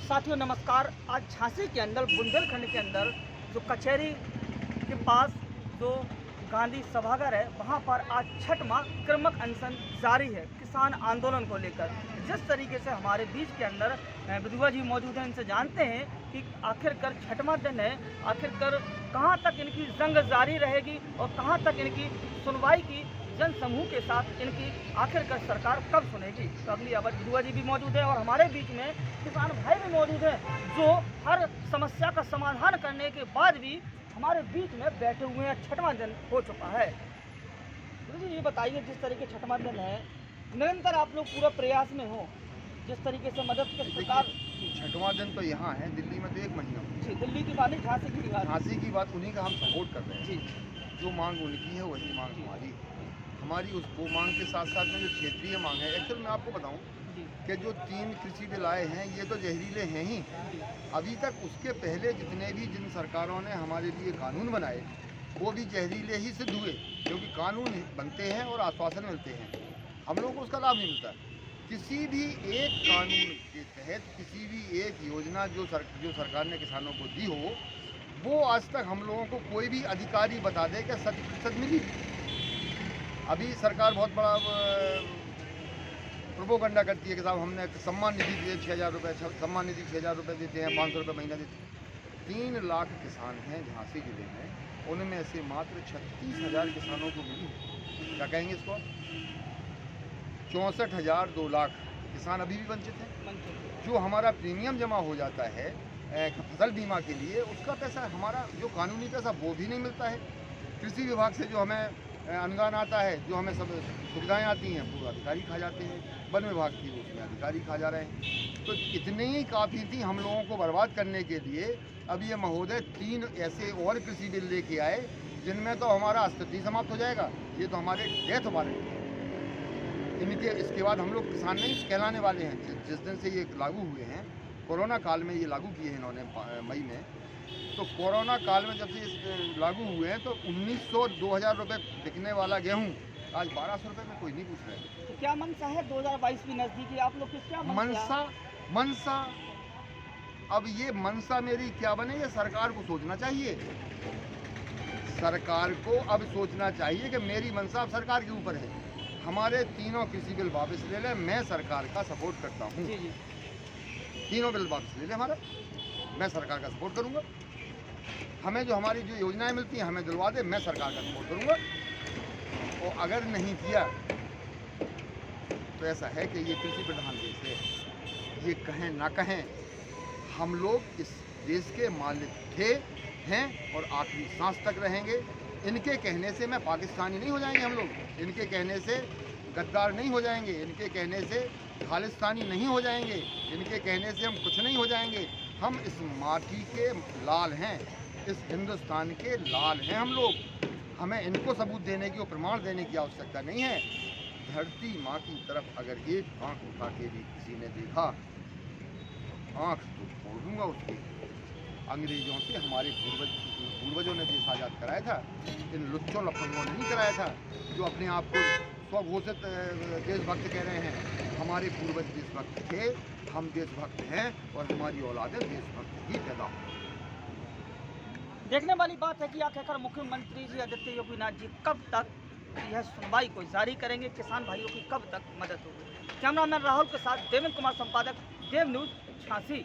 साथियों नमस्कार। आज झांसी के अंदर बुंदेलखंड के अंदर जो कचहरी के पास जो गांधी सभागार है वहां पर आज छठ माह क्रमक अनशन जारी है किसान आंदोलन को लेकर। जिस तरीके से हमारे बीच के अंदर विधुआ जी मौजूद हैं, इनसे जानते हैं कि आखिरकार छठवां दिन है, आखिरकार कहां तक इनकी जंग जारी रहेगी और कहां तक इनकी सुनवाई की जन समूह के साथ इनकी आखिरकार सरकार कब सुनेगी। तो अगली आवाज विधुआ जी भी मौजूद है और हमारे बीच में किसान भाई भी मौजूद हैं जो हर समस्या का समाधान करने के बाद भी हमारे बीच में बैठे हुए हैं। छठवां दिन हो चुका है। विधु जी ये बताइए, जिस तरीके छठवां दिन है, निरंतर आप लोग पूरा प्रयास में हो, जिस तरीके से मदद के सरकार। छठवां दिन तो यहाँ है, दिल्ली में तो 1 महीना जी, दिल्ली की बात नहीं, झांसी की बात। झांसी की बात उन्हीं का हम सपोर्ट कर रहे हैं जी, जो मांग उनकी है वही मांग हमारी उस वो मांग के साथ साथ में जो क्षेत्रीय मांग है। एक्चुअल मैं आपको बताऊं कि जो 3 कृषि बिल आए हैं ये तो जहरीले हैं ही। अभी तक उसके पहले जिन सरकारों ने हमारे लिए कानून बनाए वो भी जहरीले ही सिद्ध हुए, क्योंकि कानून बनते हैं और आश्वासन मिलते हैं, हम लोगों को उसका लाभ नहीं मिलता। किसी भी एक कानून के तहत किसी भी एक योजना जो सरकार ने किसानों को दी हो, वो आज तक हम लोगों को कोई भी अधिकारी बता दे कि 100% मिली। अभी सरकार बहुत बड़ा प्रोपोगंडा करती है कि साहब हमने सम्मान निधि दिए 6,000 रुपये, सम्मान निधि 6,000 रुपये देते हैं, 500 रुपये महीना देते हैं। 3 लाख किसान हैं झांसी जिले में, उनमें से मात्र 36,000 किसानों को मिली। क्या कहेंगे इसको? 64,000 2 लाख किसान अभी भी वंचित हैं। जो हमारा प्रीमियम जमा हो जाता है फसल बीमा के लिए, उसका पैसा हमारा जो कानूनी पैसा वो भी नहीं मिलता है। कृषि विभाग से जो हमें अनुदान आता है, जो हमें सब सुविधाएं आती हैं, वो अधिकारी खा जाते हैं। वन विभाग की उसमें अधिकारी खा जा रहे हैं। तो इतने ही काफ़ी थी हम लोगों को बर्बाद करने के लिए। अब ये महोदय 3 ऐसे और कृषि बिल लेके आए जिनमें तो हमारा अस्तित्व ही समाप्त हो जाएगा। ये तो हमारे डेथ वारंट है। इनके इसके बाद हम लोग किसान नहीं कहलाने वाले हैं। जिस दिन से ये लागू हुए हैं, कोरोना काल में ये लागू किए हैं इन्होंने मई में, तो कोरोना काल में जब से लागू हुए हैं तो 1,900-2,000 रुपये बिकने वाला गेहूं आज 1,200 रुपये में कोई नहीं पूछ रहा है। तो क्या मनसा है? 2022 भी नजदीकी, आप लोग की क्या मनसा अब ये मनसा मेरी क्या बने, ये सरकार को सोचना चाहिए। सरकार को अब सोचना चाहिए कि मेरी मनसा अब सरकार के ऊपर है। हमारे 3 कृषि बिल वापस ले लें, मैं सरकार का सपोर्ट करता हूँ। 3 बिल वापस ले लें हमारा, मैं सरकार का सपोर्ट करूँगा। हमें जो हमारी जो योजनाएं मिलती हैं हमें दिलवा दे, मैं सरकार का सपोर्ट करूँगा। और अगर नहीं किया तो ऐसा है कि ये कृषि प्रधान देश है। ये कहें ना कहें, हम लोग इस देश के मालिक थे, हैं और आखिरी सांस तक रहेंगे। इनके कहने से मैं पाकिस्तानी नहीं हो जाएंगे हम लोग, इनके कहने से गद्दार नहीं हो जाएंगे, इनके कहने से खालिस्तानी नहीं हो जाएंगे, इनके कहने से हम कुछ नहीं हो जाएंगे। हम इस माटी के लाल हैं, इस हिंदुस्तान के लाल हैं हम लोग। हमें इनको सबूत देने की और प्रमाण देने की आवश्यकता नहीं है। धरती माँ की तरफ अगर एक आंख उठा के भी किसी ने देखा, आंख तो छोड़ दूंगा उसकी। अंग्रेजों से हमारे पूर्वजों ने देश आज़ाद कराया था, इन लुच्चों लफंगों ने नहीं कराया था जो अपने आप को स्वघोषित देशभक्त कह रहे हैं। हमारे पूर्वज देशभक्त थे, हम देशभक्त हैं और हमारी औलादें देशभक्त ही पैदा हों। देखने वाली बात है कि आखिरकार मुख्यमंत्री जी आदित्य योगीनाथ जी कब तक यह सुनवाई को जारी करेंगे, किसान भाइयों की कब तक मदद होगी। कैमरामैन राहुल के साथ देवेंद्र कुमार, संपादक देव न्यूज़ झांसी।